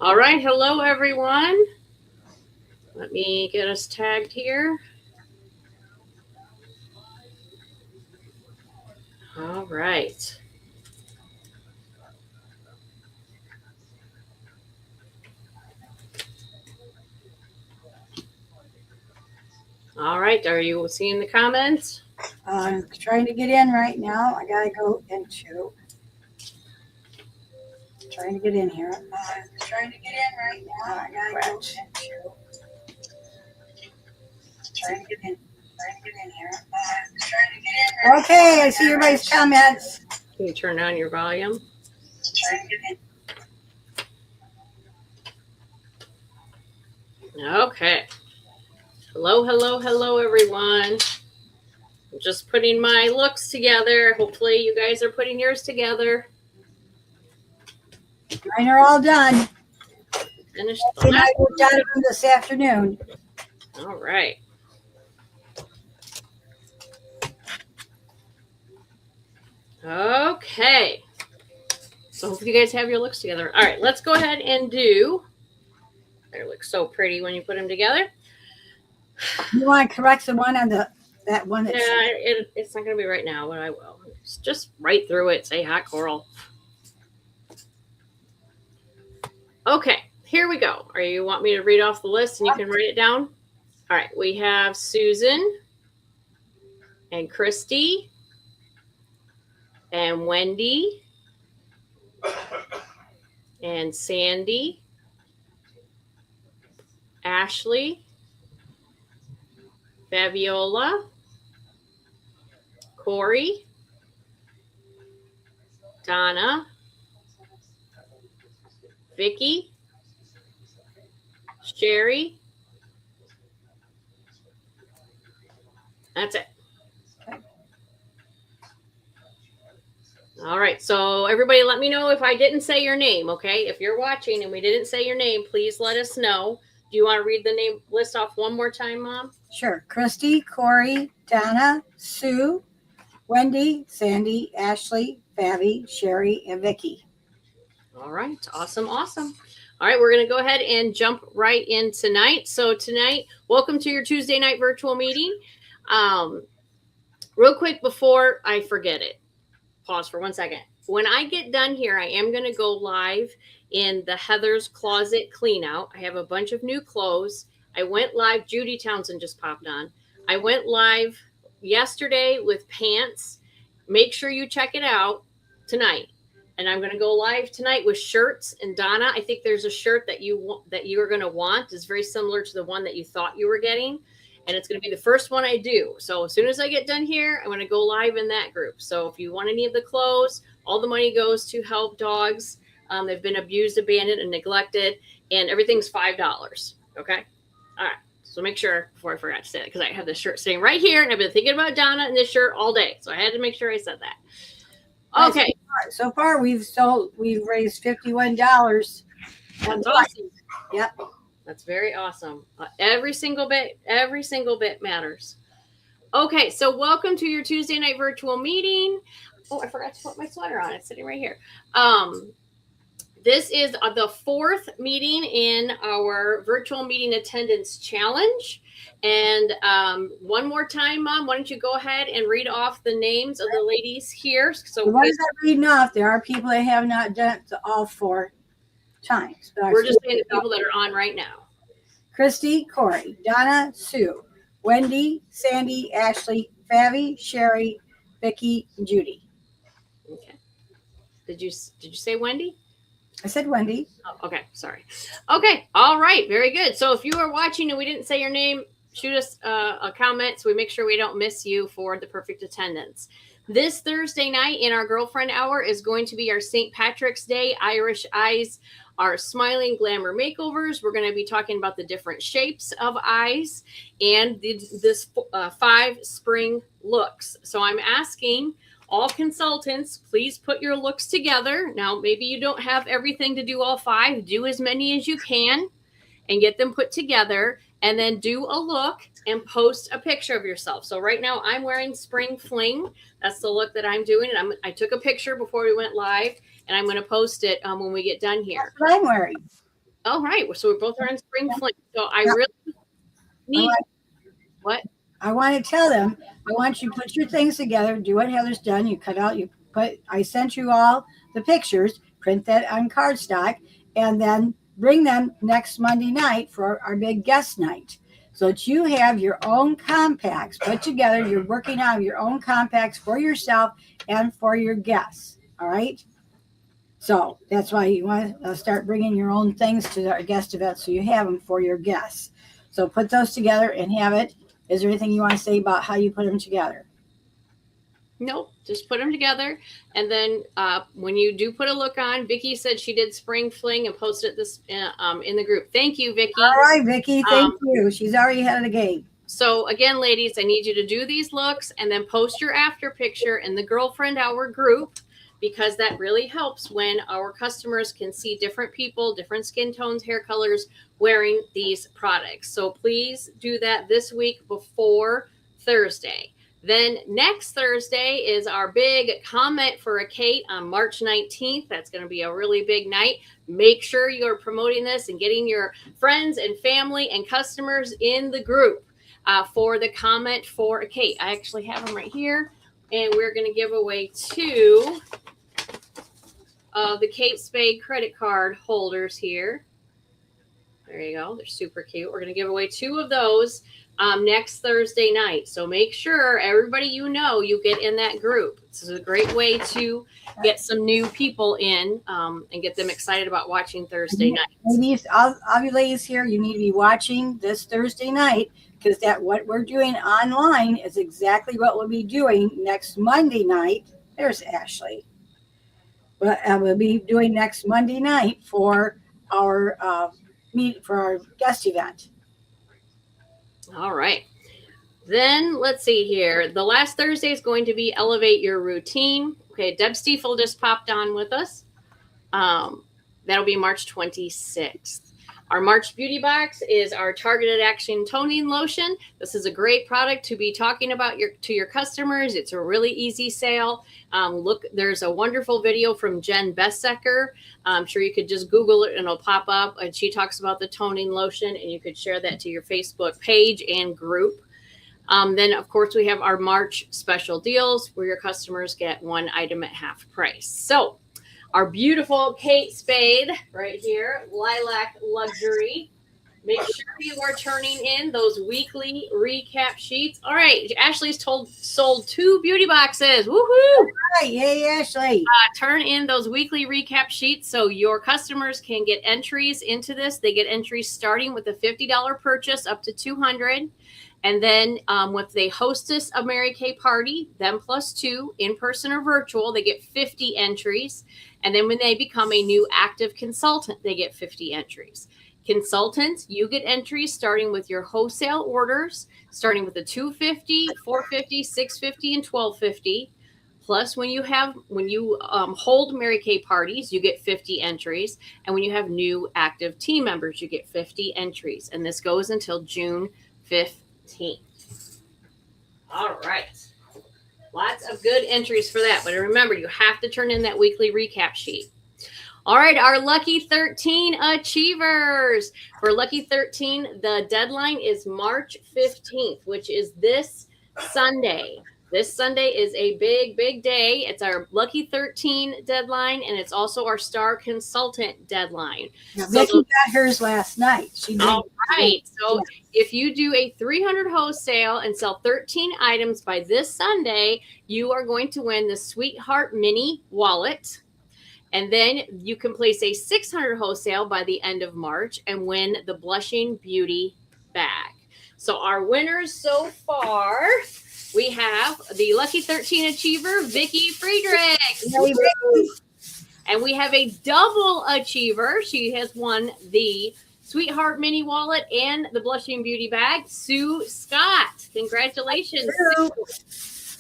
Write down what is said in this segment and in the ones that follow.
All right. Hello, everyone. Let me get us tagged here. All right. All right. Are you seeing the comments? I'm trying to get in right now. I gotta go into. Trying to get in here. Trying to get in right now. I gotta go into. Trying to get in. Trying to get in here. Trying to get in. Right okay, I see everybody's comments. Can you turn down your volume? Trying to get in. Okay. Hello, everyone. I'm just putting my looks together. Hopefully, you guys are putting yours together. Mine are all done. Finished. And I will done them this afternoon. All right. Okay. So hopefully you guys have your looks together. All right, let's go ahead and do. They look so pretty when you put them together. You want to correct the one on that one? Yeah, it's not going to be right now, but I will. Just right through it. Say hot coral. Okay, here we go. Or you want me to read off the list and you can write it down? All right, we have Susan and Christy and Wendy and Sandy, Ashley, Fabiola, Corey, Donna, Vicky, Sherry. That's it. All right, so everybody let me know if I didn't say your name, okay? If you're watching and we didn't say your name, please let us know. Do you want to read the name list off one more time, Mom? Sure. Christy, Corey, Donna, Sue, Wendy, Sandy, Ashley, Fabi, Sherry, and Vicky. All right, awesome. All right, we're going to go ahead and jump right in tonight. So tonight, welcome to your Tuesday night virtual meeting. Real quick before I forget it, pause for 1 second. When I get done here, I am going to go live in the Heather's Closet Clean Out. I have a bunch of new clothes. I went live. Judy Townsend just popped on. I went live yesterday with pants. Make sure you check it out tonight. And I'm going to go live tonight with shirts. And Donna, I think there's a shirt that you are going to want. It's very similar to the one that you thought you were getting. And it's going to be the first one I do. So as soon as I get done here, I'm going to go live in that group. So if you want any of the clothes, all the money goes to help dogs. They've been abused, abandoned, and neglected. And everything's $5. Okay? All right. So make sure, before I forgot to say that, because I have this shirt sitting right here. And I've been thinking about Donna and this shirt all day. So I had to make sure I said that. Okay. So far, we've raised $51. That's awesome. Yep. That's very awesome. Every single bit matters. Okay, so welcome to your Tuesday night virtual meeting. Oh, I forgot to put my sweater on. It's sitting right here. This is the fourth meeting in our virtual meeting attendance challenge. And one more time, Mom, why don't you go ahead and read off the names of the ladies here? So the ones I'm reading off, there are people that have not done it all 4 times. We're just saying the people that are on right now. Christy, Corey, Donna, Sue, Wendy, Sandy, Ashley, Fabi, Sherry, Vicky, and Judy. Okay. Did you say Wendy? I said Wendy. Oh, okay, sorry. Okay, all right, very good. So if you are watching and we didn't say your name, shoot us a comment so we make sure we don't miss you for the perfect attendance. This Thursday night in our Girlfriend Hour is going to be our St. Patrick's Day Irish Eyes, our Smiling Glamour Makeovers. We're going to be talking about the different shapes of eyes and this 5 spring looks. So I'm asking all consultants, please put your looks together. Now, maybe you don't have everything to do all 5. Do as many as you can and get them put together, and then do a look and post a picture of yourself. So right now I'm wearing Spring Fling. That's the look that I'm doing. And I took a picture before we went live, and I'm going to post it when we get done here. That's what I'm wearing. All right. So we both are on spring fling. So I Yeah. really need what? I want to tell them, I want you to put your things together, do what Heather's done. You cut out, I sent you all the pictures, print that on cardstock, and then bring them next Monday night for our big guest night. So that you have your own compacts put together. You're working on your own compacts for yourself and for your guests. All right. So that's why you want to start bringing your own things to our guest event so you have them for your guests. So put those together and have it. Is there anything you want to say about how you put them together? Nope, just put them together. And then when you do put a look on, Vicki said she did spring fling and posted this in the group. Thank you, Vicki. All right, Vicki, thank you. She's already ahead of the game. So again, ladies, I need you to do these looks and then post your after picture in the Girlfriend Hour group, because that really helps when our customers can see different people, different skin tones, hair colors wearing these products. So please do that this week before Thursday. Then next Thursday is our big Comment for a Kate on March 19th. That's going to be a really big night. Make sure you're promoting this and getting your friends and family and customers in the group for the Comment for a Kate. I actually have them right here, and we're going to give away 2 of the Kate Spade credit card holders here. There you go. They're super cute. We're going to give away 2 of those next Thursday night. So make sure everybody you get in that group. This is a great way to get some new people in and get them excited about watching Thursday night. Ladies, all you ladies here, you need to be watching this Thursday night, because what we're doing online is exactly what we'll be doing next Monday night. There's Ashley. We'll be doing next Monday night for our guest event. All right. Then let's see here. The last Thursday is going to be Elevate Your Routine. Okay, Deb Stiefel just popped on with us. That'll be March 26th. Our March Beauty Box is our Targeted Action Toning Lotion. This is a great product to be talking about to your customers. It's a really easy sale. Look, there's a wonderful video from Jen Bestsecker. I'm sure you could just Google it and it'll pop up. And she talks about the toning lotion, and you could share that to your Facebook page and group. Then, of course, we have our March special deals where your customers get 1 item at half price. So our beautiful Kate Spade right here, Lilac Luxury. Make sure you are turning in those weekly recap sheets. All right, Ashley's sold 2 beauty boxes. Woohoo! All right, yay, Ashley. Turn in those weekly recap sheets so your customers can get entries into this. They get entries starting with a $50 purchase up to $200. And then if they hostess a Mary Kay party, them plus 2, in person or virtual, they get 50 entries. And then when they become a new active consultant, they get 50 entries. Consultants, you get entries starting with your wholesale orders, starting with the $250, $450, $650, and $1250. Plus, when you hold Mary Kay parties, you get 50 entries. And when you have new active team members, you get 50 entries. And this goes until June 15th. All right. Lots of good entries for that. But remember, you have to turn in that weekly recap sheet. All right, our Lucky 13 Achievers. For Lucky 13, the deadline is March 15th, which is this Sunday. This Sunday is a big, big day. It's our Lucky 13 deadline, and it's also our Star Consultant deadline. Now, Vicki got hers last night. All right. So if you do a 300 wholesale and sell 13 items by this Sunday, you are going to win the Sweetheart Mini Wallet. And then you can place a 600 wholesale by the end of March and win the Blushing Beauty Bag. So our winners so far, we have the Lucky 13 Achiever, Vicki Friedrichs. And we have a double achiever. She has won the Sweetheart Mini Wallet and the Blushing Beauty Bag, Sue Scott. Congratulations, Sue.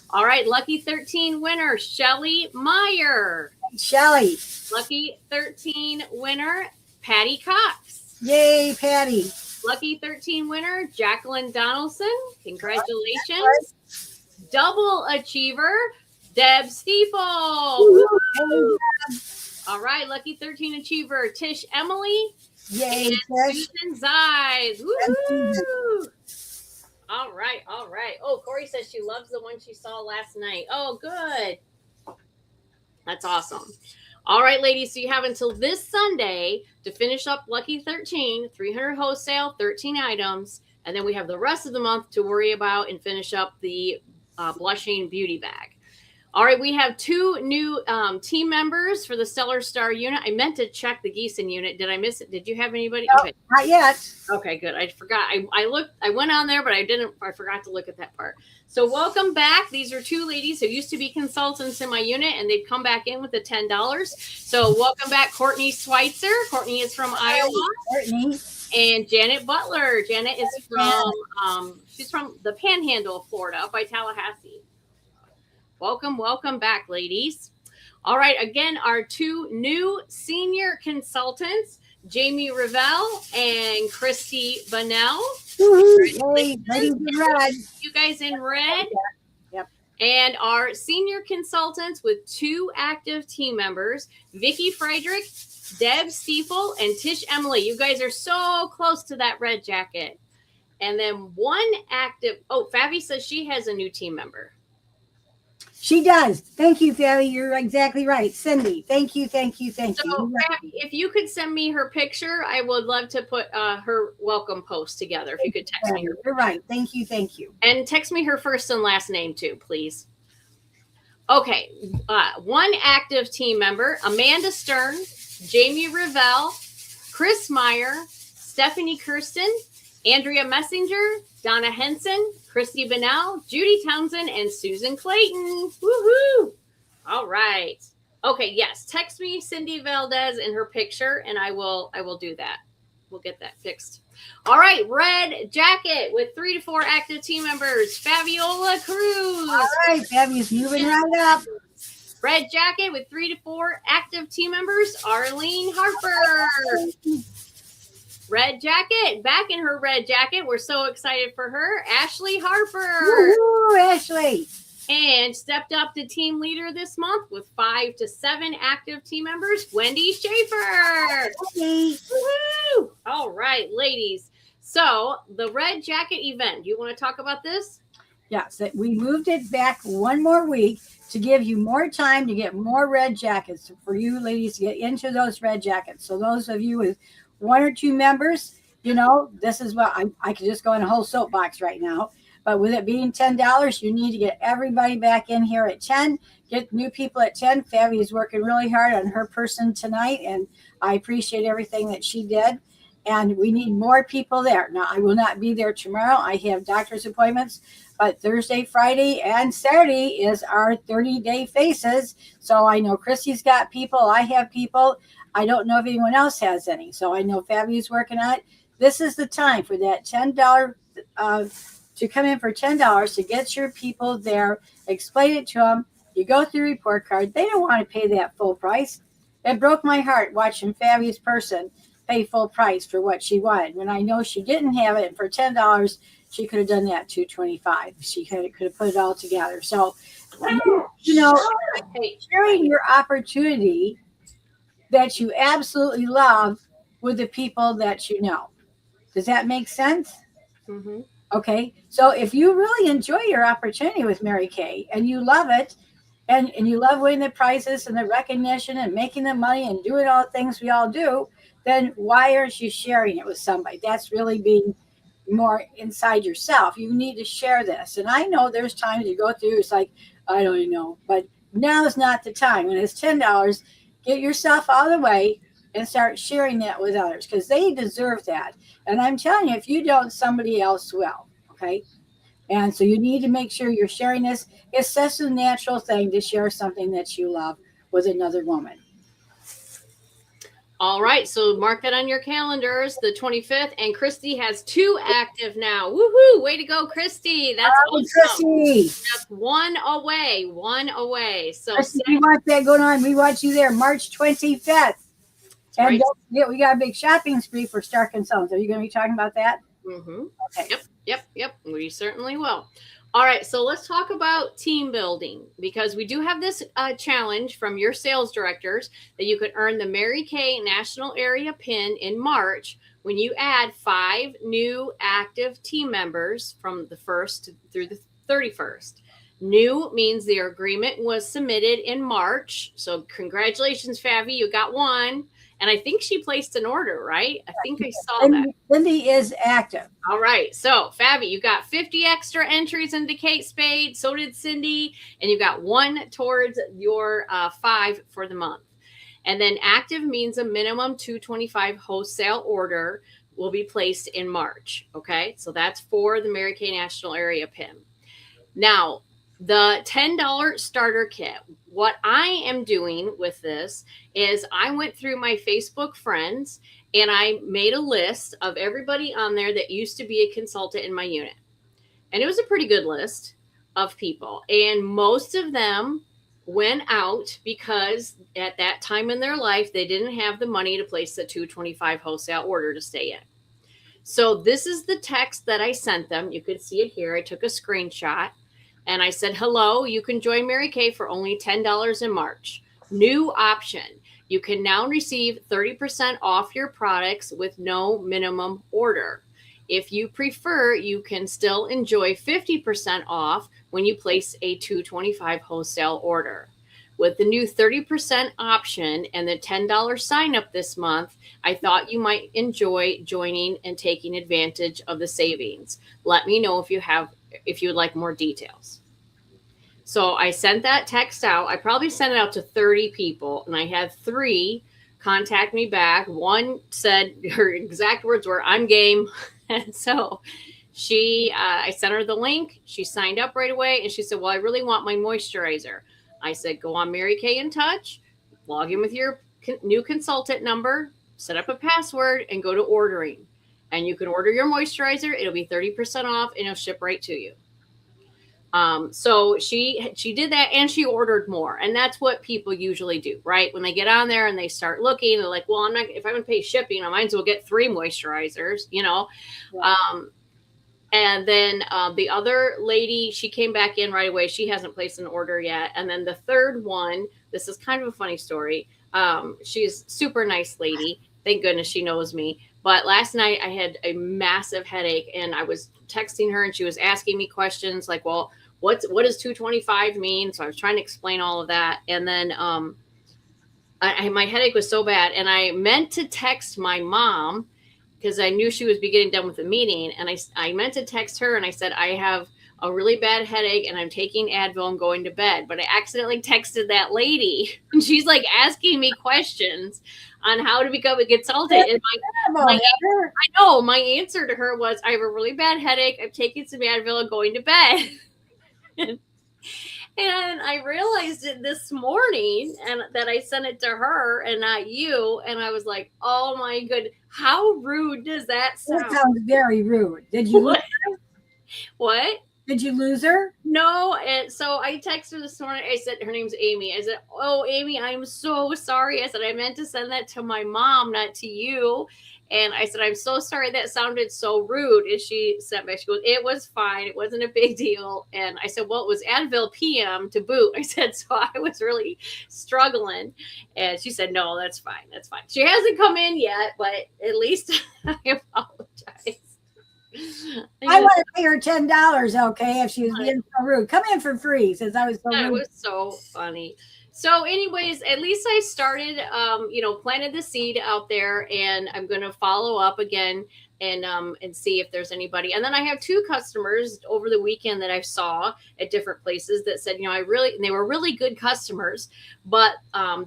All right, Lucky 13 winner, Shelly Meyer. Shelly. Lucky 13 winner, Patty Cox. Yay, Patty. Lucky 13 winner, Jacqueline Donaldson. Congratulations. Double achiever, Deb Stiefel. All right, lucky 13 achiever Tish Emily Yay, and Tish. Susan Zides. Susan. Woo! All right, all right. Oh, Corey says she loves the one she saw last night. Oh, good. That's awesome. All right, ladies, so you have until this Sunday to finish up Lucky 13, 300 wholesale, 13 items, and then we have the rest of the month to worry about and finish up the Blushing Beauty Bag. All right, we have 2 new team members for the Stellar Star unit. I meant to check the Geeson unit. Did I miss it? Did you have anybody? No, Okay. not yet. Okay, good. I forgot. I looked. I went on there, but I forgot to look at that part. So welcome back. These are 2 ladies who used to be consultants in my unit, and they've come back in with the $10. So welcome back, Courtney Schweitzer. Courtney is from Iowa. Courtney. And Janet Butler. Janet is from she's from the Panhandle of Florida, up by Tallahassee. Welcome back, ladies. All right, again, our 2 new senior consultants, Jamie Revelle and Christy Bunnell. Yay, ladies in red. You guys in red. Yep. And our senior consultants with 2 active team members, Vicki Friedrich, Deb Stiefel, and Tish Emily. You guys are so close to that red jacket. And then 1 active, Fabi says she has a new team member. She does. Thank you, Fabi. You're exactly right. Cindy, thank you. So, Fabi, if you could send me her picture, I would love to put her welcome post together. If you could text me her. You're right. Thank you. And text me her first and last name too, please. Okay. 1 active team member, Amanda Stern, Jamie Revelle, Chris Meyer, Stephanie Kirsten, Andrea Messenger, Donna Henson, Christy Bunnell, Judy Townsend, and Susan Clayton. Woohoo! All right. Okay, yes. Text me Cindy Valdez and her picture, and I will do that. We'll get that fixed. All right, red jacket with 3 to 4 active team members. Fabiola Cruz. All right, Fabi's moving right up. Red jacket with 3 to 4 active team members. Arlene Harper. Red jacket, back in her red jacket. We're so excited for her. Ashley Harper. Woo-hoo, Ashley. And stepped up to team leader this month with 5 to 7 active team members, Wendy Schaefer. Hey. Woo-hoo! All right, ladies. So the red jacket event, do you want to talk about this? Yes, we moved it back 1 more week to give you more time to get more red jackets for you ladies to get into those red jackets. So those of you with 1 or 2 members, this is what I could just go in a whole soapbox right now. But with it being $10, you need to get everybody back in here at 10. Get new people at 10. Fabi is working really hard on her person tonight, and I appreciate everything that she did. And we need more people there. Now, I will not be there tomorrow. I have doctor's appointments. But Thursday, Friday, and Saturday is our 30-day faces. So I know Christy's got people. I have people. I don't know if anyone else has any. So I know Fabi's working on it. This is the time for that $10 to come in for $10 to get your people there. Explain it to them. You go through the report card. They don't want to pay that full price. It broke my heart watching Fabi's person pay full price for what she wanted. When I know she didn't have it, and for $10, she could have done that $225. She could have put it all together. So, sharing your opportunity that you absolutely love with the people that you know. Does that make sense? Mm-hmm. Okay. So if you really enjoy your opportunity with Mary Kay and you love it, and you love winning the prizes and the recognition and making the money and doing all the things we all do, then why aren't you sharing it with somebody? That's really being more inside yourself. You need to share this. And I know there's times you go through, it's like, I don't even know, but now is not the time. When it's $10, get yourself out of the way and start sharing that with others because they deserve that. And I'm telling you, if you don't, somebody else will. Okay. And so you need to make sure you're sharing this. It's such a natural thing to share something that you love with another woman. All right, so mark that on your calendars, the 25th, and Christy has 2 active now. Woohoo! Way to go, Christy! That's awesome. Christy. That's one away. So Christy, we want that going on. We want you there March 25th. And right. Don't forget, we got a big shopping spree for Star Consultants. Are you going to be talking about that? Mm-hmm. Okay. Yep. We certainly will. All right, so let's talk about team building, because we do have this challenge from your sales directors that you can earn the Mary Kay National Area Pin in March when you add 5 new active team members from the 1st through the 31st. New means the agreement was submitted in March. So congratulations, Favi, you got one. And I think she placed an order, right? I think I saw that. Lindy is active. All right. So, Fabi, you got 50 extra entries into Kate Spade. So did Cindy. And you got 1 towards your 5 for the month. And then active means a minimum 225 wholesale order will be placed in March. Okay. So that's for the Mary Kay National Area Pin. Now, the $10 starter kit. What I am doing with this is I went through my Facebook friends and I made a list of everybody on there that used to be a consultant in my unit. And it was a pretty good list of people. And most of them went out because at that time in their life, they didn't have the money to place the 225 wholesale order to stay in. So this is the text that I sent them. You can see it here. I took a screenshot. And I said, hello, you can join Mary Kay for only $10 in March. New option. You can now receive 30% off your products with no minimum order. If you prefer, you can still enjoy 50% off when you place a 225 wholesale order. With the new 30% option and the $10 sign up this month, I thought you might enjoy joining and taking advantage of the savings. Let me know if you would like more details. So I sent that text out. I probably sent it out to 30 people, and I had 3 contact me back. One said, her exact words were, I'm game. And so I sent her the link. She signed up right away, and she said, well, I really want my moisturizer. I said, go on Mary Kay in Touch, log in with your new consultant number, set up a password, and go to ordering. And you can order your moisturizer. It'll be 30% off, and it'll ship right to you. So she did that, and she ordered more. And that's what people usually do, right? When they get on there and they start looking, they're like, well, if I'm going to pay shipping, I might as well get 3 moisturizers, you know? Yeah. And then the other lady, she came back in right away. She hasn't placed an order yet. And then the third one, this is kind of a funny story. She's a super nice lady. Thank goodness she knows me. But last night I had a massive headache, and I was texting her, and she was asking me questions like, well, what does 225 mean? So I was trying to explain all of that. And then my headache was so bad, and I meant to text my mom because I knew she was getting done with the meeting. And I meant to text her, and I said, I have a really bad headache and I'm taking Advil and going to bed. But I accidentally texted that lady, and she's like asking me questions on how to become a consultant. And my answer to her was, I have a really bad headache. I'm taking some Advil and going to bed. And I realized it this morning, and that I sent it to her and not you. And I was like, oh my goodness, how rude does that sound? That sounds very rude. Did you lose her? What? Did you lose her? No. And so I texted her this morning. I said, her name's Amy. I said, oh, Amy, I'm so sorry. I said, I meant to send that to my mom, not to you. And I said, I'm so sorry. That sounded so rude. And she sent back, she goes, it was fine. It wasn't a big deal. And I said, well, it was Advil PM to boot. I said, so I was really struggling. And she said, no, that's fine. That's fine. She hasn't come in yet, but at least I apologize. I want to pay her $10, okay, if she was being so rude. Come in for free, since I was so rude. That was so funny. So anyways, at least I started, planted the seed out there, and I'm going to follow up again and see if there's anybody. And then I have 2 customers over the weekend that I saw at different places that said, and they were really good customers, but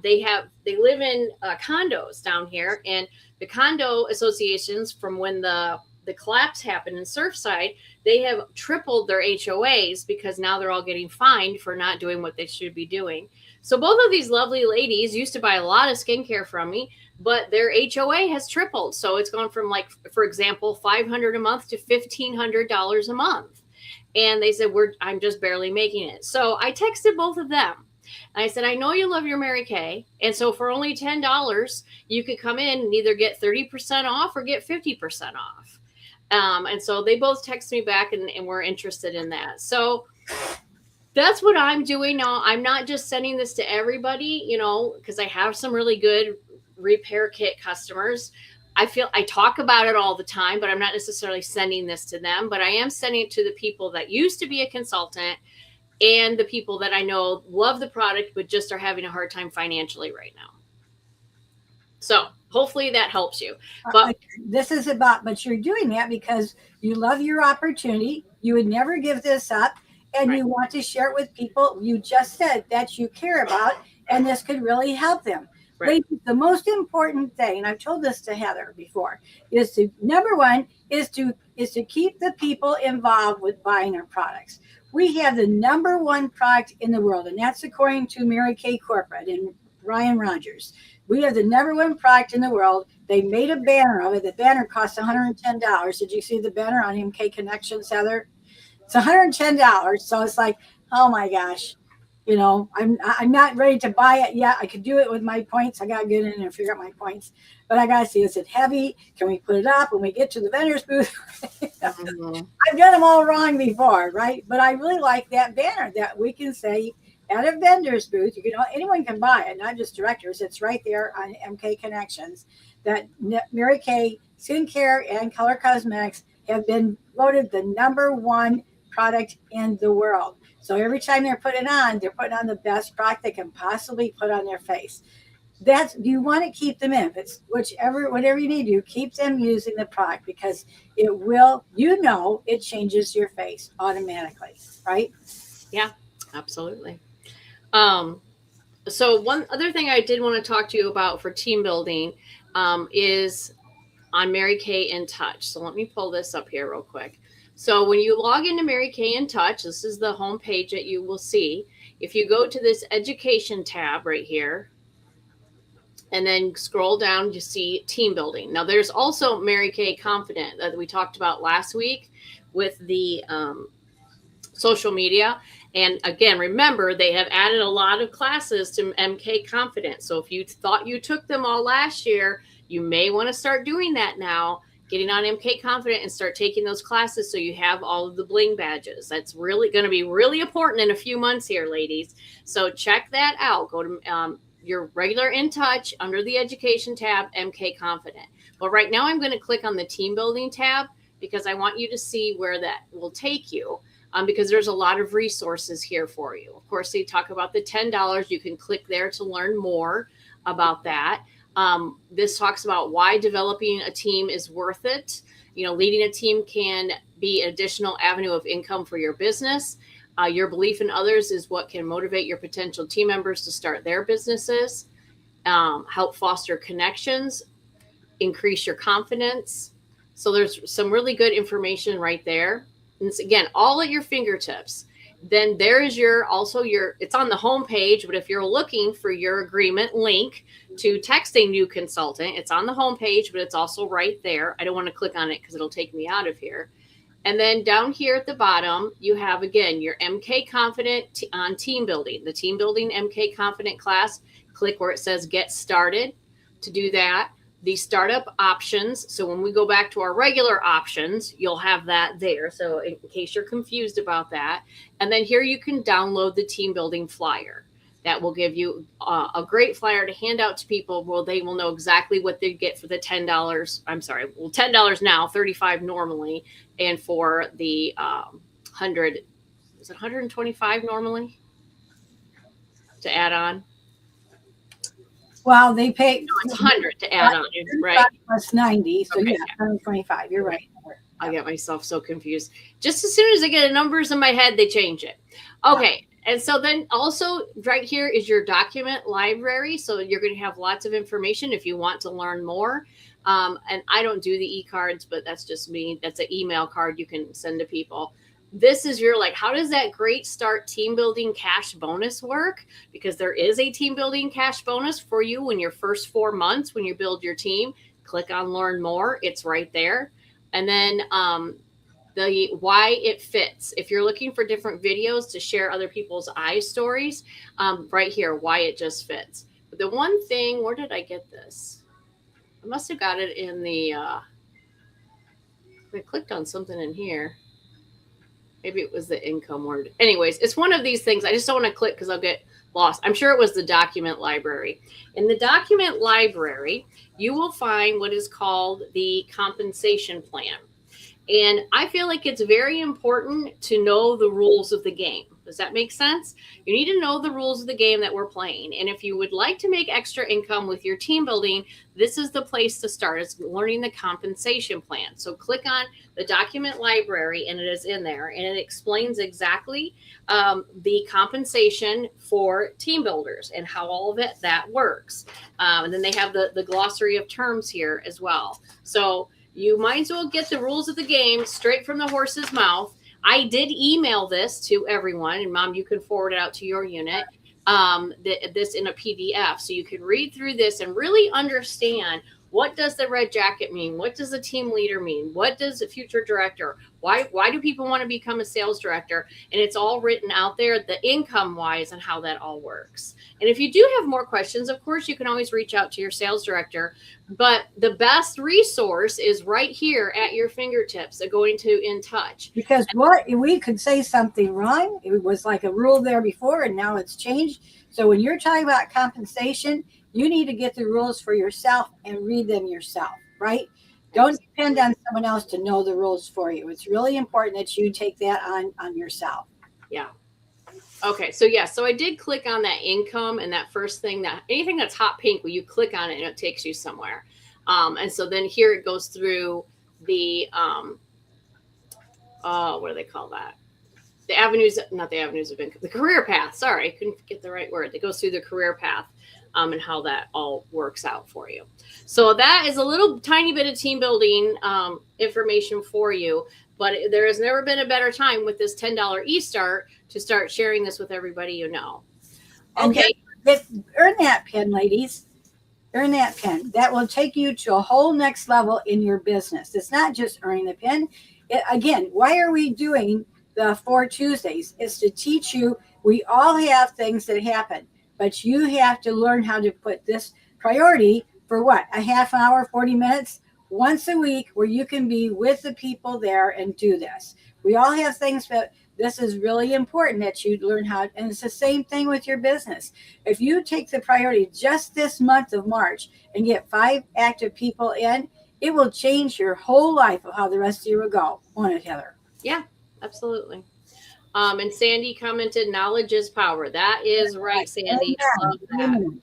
they live in condos down here, and the condo associations, from when the collapse happened in Surfside, they have tripled their HOAs because now they're all getting fined for not doing what they should be doing. So both of these lovely ladies used to buy a lot of skincare from me, but their HOA has tripled. So it's gone from, like, for example, $500 a month to $1,500 a month. And they said, I'm just barely making it. So I texted both of them. I said, I know you love your Mary Kay. And so for only $10, you could come in and either get 30% off or get 50% off. And so they both text me back and we're interested in that. So that's what I'm doing now. I'm not just sending this to everybody, because I have some really good repair kit customers. I talk about it all the time, but I'm not necessarily sending this to them, but I am sending it to the people that used to be a consultant and the people that I know love the product, but just are having a hard time financially right now. So hopefully that helps you. But but you're doing that because you love your opportunity. You would never give this up, and right. You want to share it with people you just said that you care about, and this could really help them. Right. Ladies, the most important thing, and I've told this to Heather before, is to number one is to keep the people involved with buying our products. We have the number one product in the world, and that's according to Mary Kay Corporate and Ryan Rogers. We have the number one product in the world. They made a banner of it. The banner cost $110. Did you see the banner on MK Connections, Heather? It's $110. So it's like, oh my gosh, I'm not ready to buy it yet. I could do it with my points. I got to get in and figure out my points, but I got to see, is it heavy? Can we put it up when we get to the vendor's booth? Mm-hmm. I've done them all wrong before, right? But I really like that banner that we can say at a vendor's booth. Anyone can buy it, not just directors. It's right there on MK Connections that Mary Kay Skincare and Color Cosmetics have been voted the number one product in the world. So every time they're putting on the best product they can possibly put on their face. You want to keep them in. If it's whatever you need to keep them using the product, because it will, it changes your face automatically, right? Yeah, absolutely. So one other thing I did want to talk to you about for team building is on Mary Kay in Touch. So let me pull this up here real quick. So when you log into Mary Kay in Touch, this is the home page that you will see. If you go to this education tab right here, and then scroll down, you see team building. Now there's also Mary Kay Confident that we talked about last week with the social media. And again, remember, they have added a lot of classes to MK Confident. So if you thought you took them all last year, you may want to start doing that now, getting on MK Confident and start taking those classes so you have all of the bling badges. That's really going to be really important in a few months here, ladies. So check that out. Go to your regular In Touch under the Education tab, MK Confident. But right now I'm going to click on the Team Building tab because I want you to see where that will take you. Because there's a lot of resources here for you. Of course, they talk about the $10. You can click there to learn more about that. This talks about why developing a team is worth it. Leading a team can be an additional avenue of income for your business. Your belief in others is what can motivate your potential team members to start their businesses, help foster connections, increase your confidence. So there's some really good information right there. And it's, again, all at your fingertips. Then there is it's on the home page, but if you're looking for your agreement link to text a new consultant, it's on the home page, but it's also right there. I don't want to click on it because it'll take me out of here. And then down here at the bottom, you have, again, your MK Confident on team building, the team building MK Confident class. Click where it says get started to do that. The startup options. So when we go back to our regular options, you'll have that there. So in case you're confused about that. And then here you can download the team building flyer. That will give you a great flyer to hand out to people. Well, they will know exactly what they get for the $10. I'm sorry. Well, $10 now, $35 normally. And for the 100, is it $125 normally to add on? Well, they pay. No, it's 100 to add on, right? Plus 90, so okay. Yeah, 125. You're right. I get myself so confused. Just as soon as I get the numbers in my head, they change it. Okay, and so then also right here is your document library. So you're going to have lots of information if you want to learn more. And I don't do the e-cards, but that's just me. That's an email card you can send to people. This is how does that Great Start team building cash bonus work? Because there is a team building cash bonus for you in your first 4 months when you build your team. Click on learn more. It's right there. And then the why it fits. If you're looking for different videos to share other people's stories, right here, why it just fits. But the one thing, where did I get this? I must have got it in the I clicked on something in here. Maybe it was the income word. Anyways, it's one of these things. I just don't want to click because I'll get lost. I'm sure it was the document library. In the document library, you will find what is called the compensation plan. And I feel like it's very important to know the rules of the game. Does that make sense? You need to know the rules of the game that we're playing. And if you would like to make extra income with your team building, this is the place to start. It's learning the compensation plan. So click on the document library and it is in there. And it explains exactly the compensation for team builders and how all of that works. And then they have the glossary of terms here as well. So you might as well get the rules of the game straight from the horse's mouth. I did email this to everyone, and Mom, you can forward it out to your unit, this in a PDF. So you can read through this and really understand, what does the red jacket mean? What does the team leader mean? What does the future director? Why do people want to become a sales director? And it's all written out there, the income wise and how that all works. And if you do have more questions, of course, you can always reach out to your sales director. But the best resource is right here at your fingertips, going to In Touch. Because what we could say something wrong. It was like a rule there before, and now it's changed. So when you're talking about compensation, you need to get the rules for yourself and read them yourself, right? Don't depend on someone else to know the rules for you. It's really important that you take that on yourself. Yeah. Okay. So I did click on that income, and that first thing, that anything that's hot pink, when you click on it and it takes you somewhere. And so then here it goes through the, what do they call that? The avenues, not the avenues of income, the career path. Sorry, I couldn't get the right word. It goes through the career path. And how that all works out for you. So that is a little tiny bit of team building information for you, but there has never been a better time with this $10 eStart to start sharing this with everybody you know. Okay. Earn that pin, ladies. Earn that pin. That will take you to a whole next level in your business. It's not just earning the pin. Again, why are we doing the 4 Tuesdays? It's to teach you, we all have things that happen. But you have to learn how to put this priority for what? A half hour, 40 minutes, once a week, where you can be with the people there and do this. We all have things, but this is really important that you learn how. And it's the same thing with your business. If you take the priority just this month of March and get 5 active people in, it will change your whole life of how the rest of you will go. Won't it, Heather? Yeah, absolutely. And Sandy commented, knowledge is power. That is right, Sandy. I love that.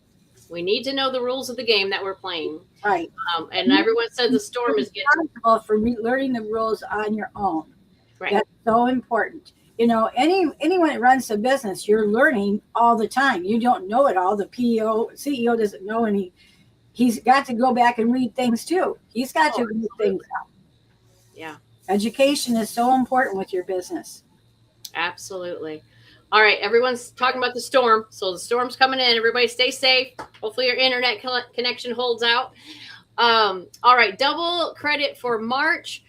We need to know the rules of the game that we're playing. Right. And everyone said the storm is getting responsible for learning the rules on your own. Right. That's so important. You know, anyone that runs a business, you're learning all the time. You don't know it all. The CEO doesn't know any. He's got to go back and read things too. He's got to read things out. Yeah. Education is so important with your business. Absolutely. All right. Everyone's talking about the storm. So the storm's coming in. Everybody stay safe. Hopefully your internet connection holds out. All right. Double credit for March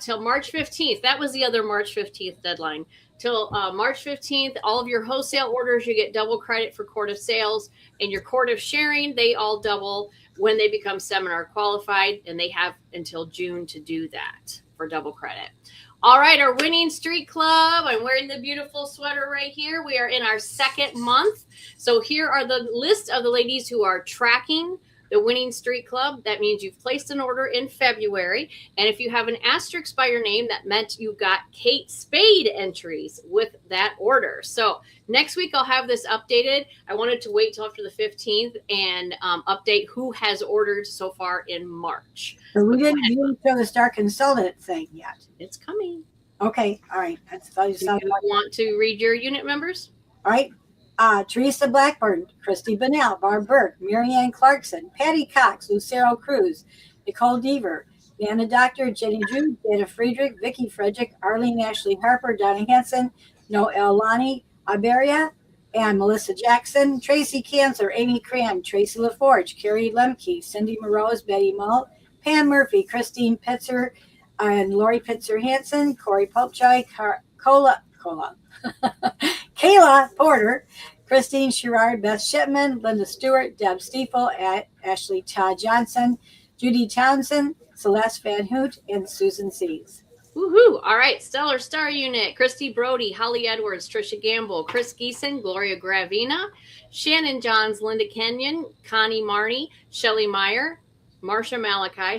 till March 15th. That was the other March 15th deadline. Till March 15th, all of your wholesale orders, you get double credit for Court of Sales, and your Court of Sharing, they all double when they become seminar qualified, and they have until June to do that for double credit. All right, our Winning Street Club. I'm wearing the beautiful sweater right here. We are in our 2nd month. So here are the list of the ladies who are tracking the Winning Street Club. That means you've placed an order in February. And if you have an asterisk by your name, that meant you got Kate Spade entries with that order. So next week, I'll have this updated. I wanted to wait till after the 15th and update who has ordered so far in March. So we didn't show the Star Consultant thing yet. It's coming. Okay. All right. That's all you want to read your unit members? All right. Teresa Blackburn, Christy Bunnell, Barb Burke, Marianne Clarkson, Patty Cox, Lucero Cruz, Nicole Deaver, Nana Doctor, Jenny Drew, Dana Friedrich, Vicki Frederick, Arlene Ashley Harper, Donna Hanson, Noel Lonnie Iberia, and Melissa Jackson, Tracy Cancer, Amy Cram, Tracy LaForge, Carrie Lemke, Cindy Morose, Betty Mull, Pam Murphy, Christine Pitzer, and Lori Pitzer Hansen, Corey Popchoy, Kayla Porter, Christine Sherrard, Beth Shipman, Linda Stewart, Deb Stiefel, Ashley Todd Johnson, Judy Townsend, Celeste Van Hoot, and Susan Sees. Woohoo! All right, Stellar Star Unit: Christy Brody, Holly Edwards, Trisha Gamble, Chris Geeson, Gloria Gravina, Shannon Johns, Linda Kenyon, Connie Marnie, Shelly Meyer, Marsha Malachi,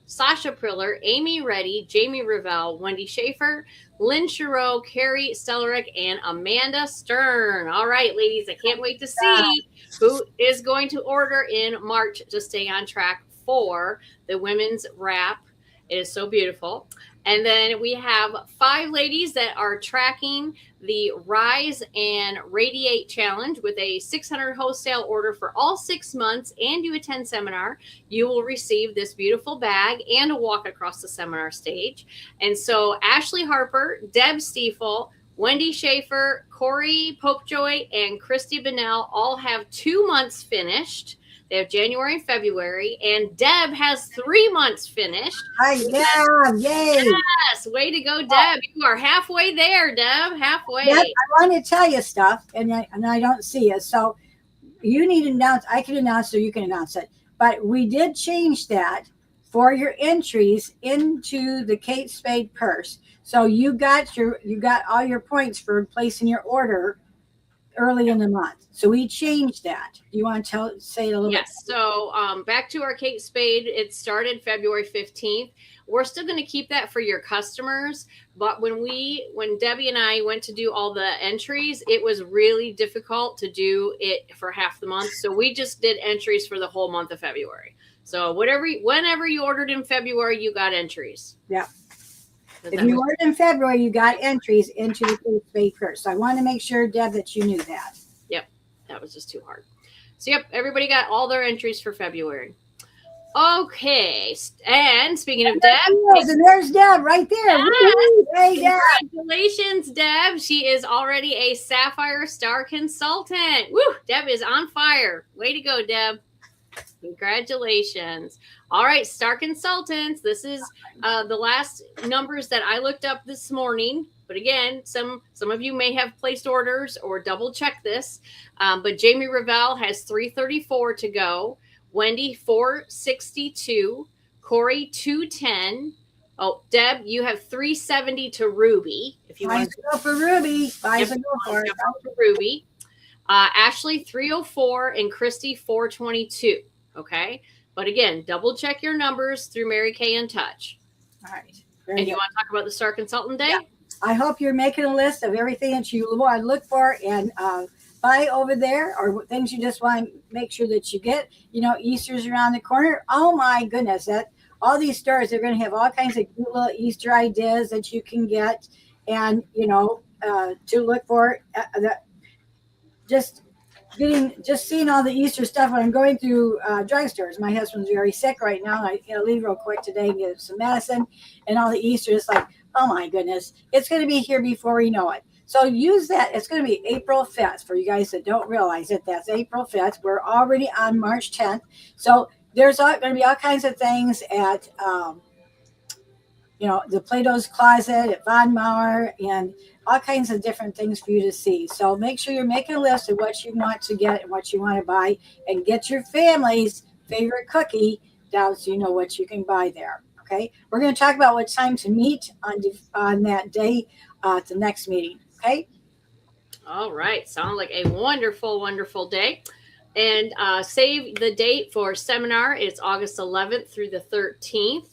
Sasha Priller, Amy Reddy, Jamie Revelle, Wendy Schaefer, Lynn Chereau, Carrie Stellerick, and Amanda Stern. All right, ladies, I can't wait to see who is going to order in March to stay on track for the women's wrap. It is so beautiful. And then we have 5 ladies that are tracking the Rise and Radiate Challenge with a 600 wholesale order for all 6 months, and you attend seminar. You will receive this beautiful bag and a walk across the seminar stage. And so Ashley Harper, Deb Stiefel, Wendy Schaefer, Corey Popejoy, and Christy Bennell all have 2 months finished. They have January and February, and Deb has 3 months finished. Hi, Deb! Yay! Yes, way to go, Deb. You are halfway there, Deb. Halfway. Deb, I want to tell you stuff, and I don't see it. So you need to announce. I can announce, so you can announce it. But we did change that for your entries into the Kate Spade purse. So you got all your points for placing your order early in the month. So we changed that. Do you want to say it a little bit? Yes. So back to our Kate Spade. It started February 15th. We're still going to keep that for your customers. But when Debbie and I went to do all the entries, it was really difficult to do it for half the month. So we just did entries for the whole month of February. So whenever you ordered in February, you got entries. Yeah. If you ordered in February, you got entries into the Kate Spade purse. So I want to make sure, Deb, that you knew that. Yep. That was just too hard. So, yep, everybody got all their entries for February. Okay. And speaking of Deb. And there's Deb right there. Hey, Deb. Congratulations, Deb. She is already a Sapphire Star consultant. Woo! Deb is on fire. Way to go, Deb. Congratulations. All right, Star Consultants. This is the last numbers that I looked up this morning. But again, some of you may have placed orders or double check this. But Jamie Revelle has 334 to go. Wendy 462. Corey 210. Oh, Deb, you have 370 to Ruby. If you want to go for Ruby, go for it. Ruby. Ashley 304 and Christy 422. Okay. But again, double check your numbers through Mary Kay in Touch. All right. And you want to talk about the Star Consultant Day? Yeah. I hope you're making a list of everything that you want to look for and buy over there, or things you just want to make sure that you get. You know, Easter's around the corner. Oh my goodness, all these stores, they're going to have all kinds of cute little Easter ideas that you can get, and to look for. Just seeing all the Easter stuff when I'm going through drugstores. My husband's very sick right now. I leave real quick today and get some medicine, and all the Easter is like, oh my goodness, it's going to be here before we know it. So use that. It's going to be April 5th for you guys that don't realize it. That's April 5th. We're already on March 10th. So there's going to be all kinds of things at, the Plato's Closet at Von Maur, and all kinds of different things for you to see. So make sure you're making a list of what you want to get and what you want to buy, and get your family's favorite cookie down so you know what you can buy there. Okay. We're going to talk about what time to meet on that day at the next meeting. Okay. All right. Sounds like a wonderful, wonderful day. And save the date for seminar. It's August 11th through the 13th.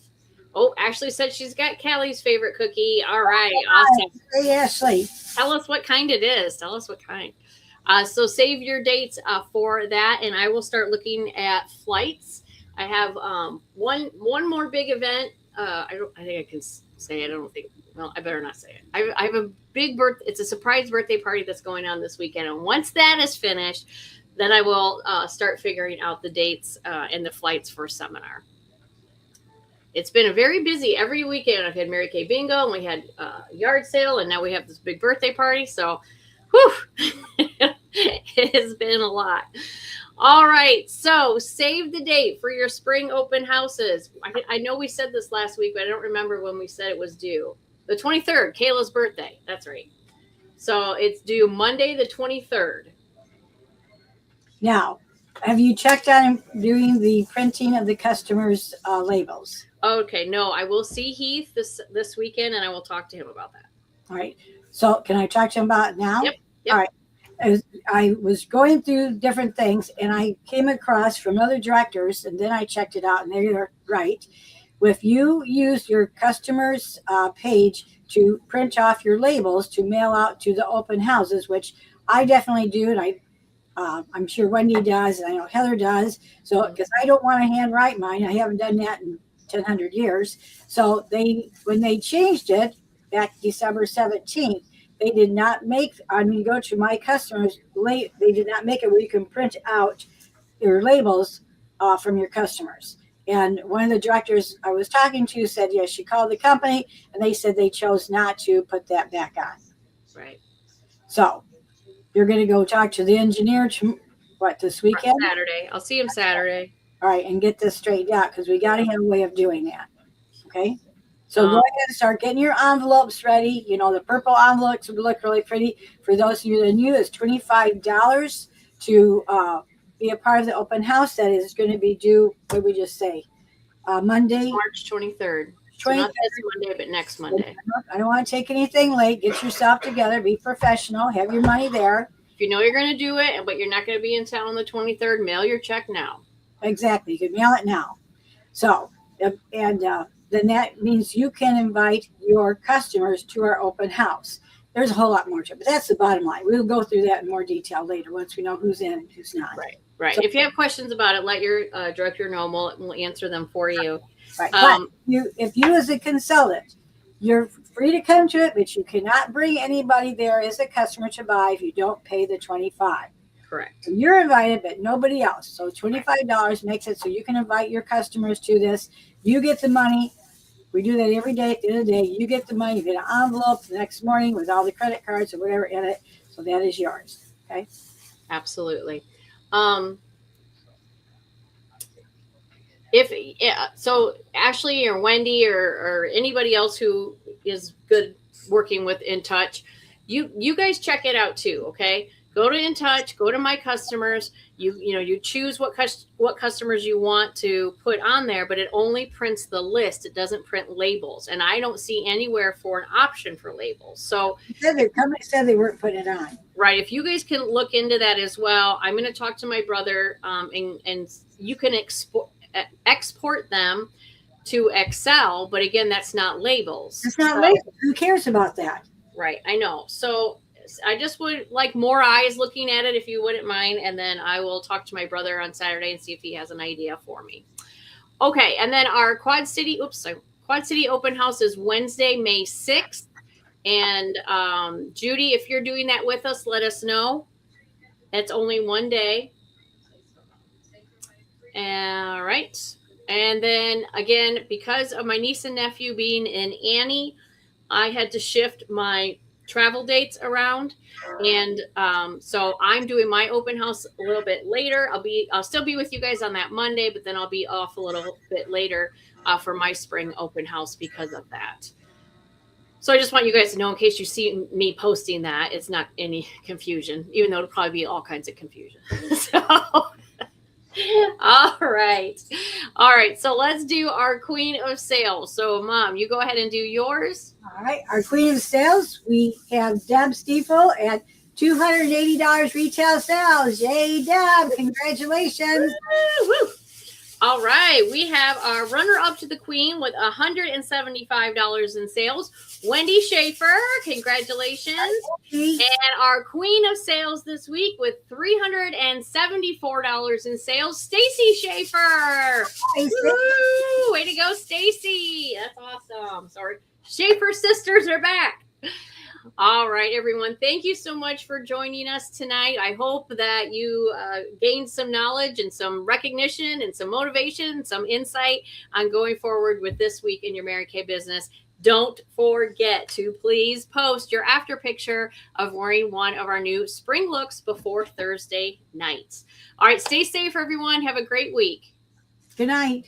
Oh, Ashley said she's got Callie's favorite cookie. All right. Awesome. Hey, Ashley. Tell us what kind it is. Tell us what kind. So save your dates for that, and I will start looking at flights. I have one more big event. I think I can say it. I don't think. Well, I better not say it. I have a big It's a surprise birthday party that's going on this weekend, and once that is finished, then I will start figuring out the dates and the flights for seminar. It's been a very busy every weekend. I've had Mary Kay Bingo, and we had yard sale, and now we have this big birthday party. So, it has been a lot. All right. So save the date for your spring open houses. I know we said this last week, but I don't remember when we said it was due. The 23rd, Kayla's birthday. That's right. So it's due Monday, the 23rd. Now, Have you checked on doing the printing of the customers' labels? Okay, no, I will see Heath this weekend, and I will talk to him about that. All right. So can I talk to him about it now? Yep. All right. I was going through different things, and I came across from other directors, and then I checked it out, and they're right. If you use your customers' page to print off your labels to mail out to the open houses, which I definitely do, and I'm sure Wendy does, and I know Heather does. So, because I don't want to handwrite mine, I haven't done that in 100 years. So when they changed it back December 17th, they did not make. Go to my customers. They did not make it where you can print out your labels from your customers. And one of the directors I was talking to said, yes, she called the company, and they said they chose not to put that back on. Right. So you're going to go talk to the engineer this weekend? Saturday. I'll see him Saturday. All right, and get this straightened out because we got to have a way of doing that. Okay? So go ahead and start getting your envelopes ready. The purple envelopes would look really pretty. For those of you that are new, it's $25 to be a part of the open house that is going to be due, what did we just say? Monday? March 23rd. So not this Monday, but next Monday. I don't want to take anything late. Get yourself together. Be professional. Have your money there. If you know you're going to do it, but you're not going to be in town on the 23rd, mail your check now. Exactly. You can mail it now. So, and then that means you can invite your customers to our open house. There's a whole lot more to it, but that's the bottom line. We'll go through that in more detail later once we know who's in and who's not. Right. So, if you have questions about it, let your director know. We'll answer them for you. Right. But if you as a consultant, you're free to come to it, but you cannot bring anybody there as a customer to buy if you don't pay the $25. Correct. So you're invited, but nobody else. So $25 makes it so you can invite your customers to this. You get the money. We do that every day. At the end of the day, you get the money. You get an envelope the next morning with all the credit cards or whatever in it. So that is yours. Okay. Absolutely. So Ashley or Wendy or anybody else who is good working with InTouch, you guys check it out too. Okay. Go to InTouch, go to My Customers. You choose what customers you want to put on there, but it only prints the list. It doesn't print labels, and I don't see anywhere for an option for labels. So the company said they weren't putting it on. Right. If you guys can look into that as well, I'm going to talk to my brother, and you can export them to Excel, but again, that's not labels. It's not labels. Who cares about that? Right. I know. So I just would like more eyes looking at it, if you wouldn't mind. And then I will talk to my brother on Saturday and see if he has an idea for me. Okay. And then our Quad City open house is Wednesday, May 6th. And Judy, if you're doing that with us, let us know. It's only one day. All right. And then again, because of my niece and nephew being in Annie, I had to shift my travel dates around. And so I'm doing my open house a little bit later. I'll still be with you guys on that Monday, but then I'll be off a little bit later for my spring open house because of that. So I just want you guys to know, in case you see me posting that, it's not any confusion, even though it'll probably be all kinds of confusion. So, all right. So let's do our Queen of Sales. So Mom, you go ahead and do yours. All right. Our Queen of Sales, we have Deb Stiefel at $280 retail sales. Yay, Deb. Congratulations. Woo-woo. All right. We have our runner up to the Queen with $175 in sales, Wendy Schaefer. Congratulations. And our Queen of Sales this week with $374 in sales, Stacy Schaefer. Woo! Way to go, Stacy. That's awesome. Sorry. Schaefer sisters are back. All right, everyone. Thank you so much for joining us tonight. I hope that you gained some knowledge and some recognition and some motivation, some insight on going forward with This Week in Your Mary Kay Business. Don't forget to please post your after picture of wearing one of our new spring looks before Thursday night. All right, stay safe, everyone. Have a great week. Good night.